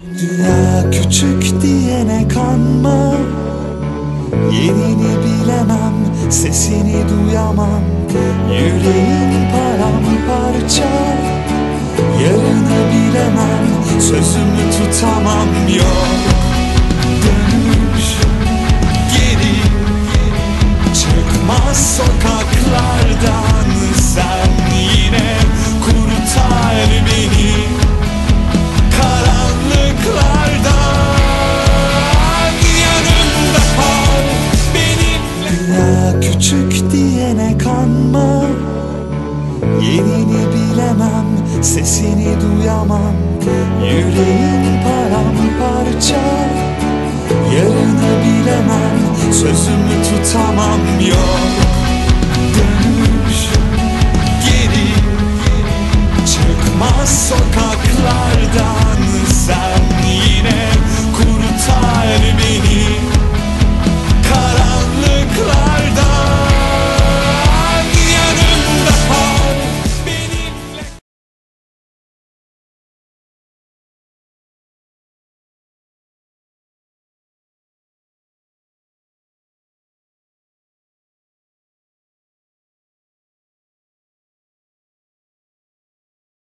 Dünya küçük diyene kanma, yerini bilemem, sesini duyamam. Yüreğim paramparça, yarını bilemem, sözümü tutamam. Yok dönüş, geri çıkmaz sokaklardan. Sen yine kurtar beni karanlıklardan. Yanımda kal benimle. Dünya küçük diyene kanma, yerini bilemem, sesini duyamam. Yüreğim paramparça, yarını bilemem, sözümü tutamam. Yok